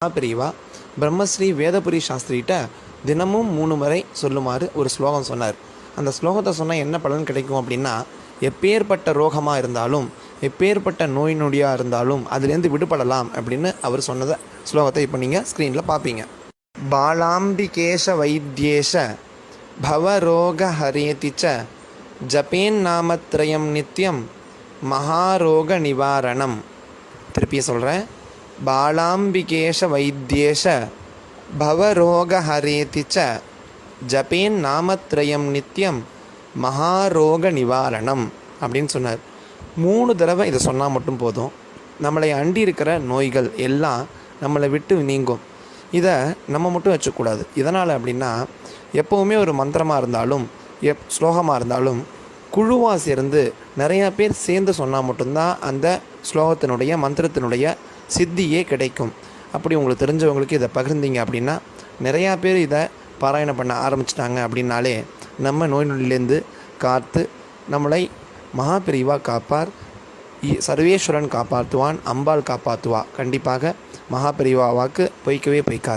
பெரியவா பிரம்மஸ்ரீ வேதபுரி சாஸ்திரிகிட்ட தினமும் 3 முறை சொல்லுமாறு ஒரு ஸ்லோகம் சொன்னார். அந்த ஸ்லோகத்தை சொன்னால் என்ன பலன் கிடைக்கும் அப்படின்னா, எப்பேற்பட்ட ரோகமாக இருந்தாலும், எப்பேற்பட்ட நோய் நொடியாக இருந்தாலும் அதுலேருந்து விடுபடலாம் அப்படின்னு அவர் சொன்னதை ஸ்லோகத்தை இப்போ நீங்கள் ஸ்க்ரீனில் பார்ப்பீங்க. பாலாம்பிகேஷ வைத்தியேஷ பவரோக ஹரேதிச்ச ஜபேன் நாமத்ரயம் நித்யம் மகாரோக நிவாரணம். திருப்பிய சொல்கிறேன். பாலாம்பிகேஷ வைத்தியேஷ பவரோக ஹரேதிச்ச ஜபேன் நாமத்ரயம் நித்யம் மகாரோக நிவாரணம் அப்படின்னு சொன்னார். 3 தடவை இதை சொன்னால் மட்டும் போதும். நம்மளை அண்டி இருக்கிற நோய்கள் எல்லாம் நம்மளை விட்டு நீங்கும். இதை நம்ம மட்டும் வச்சுக்கூடாது. இதனால் அப்படின்னா, எப்போவுமே ஒரு மந்திரமாக இருந்தாலும் ஸ்லோகமாக இருந்தாலும் குழுவாக சேர்ந்து நிறையா பேர் சேர்ந்து சொன்னால் மட்டும்தான் அந்த ஸ்லோகத்தினுடைய மந்திரத்தினுடைய சித்தியே கிடைக்கும். அப்படி உங்களுக்கு தெரிஞ்சவங்களுக்கு இதை பகிர்ந்தீங்க அப்படின்னா, நிறையா பேர் இதை பாராயணம் பண்ண ஆரம்பிச்சிட்டாங்க அப்படின்னாலே நம்ம நோய் நொடியிலேருந்து காத்து நம்மளை மகாபிரிவா காப்பார். சர்வேஸ்வரன் காப்பாற்றுவான், அம்பாள் காப்பாற்றுவா. கண்டிப்பாக மகாபிரிவா வாக்கு பொய்க்கவே பொய்க்காது.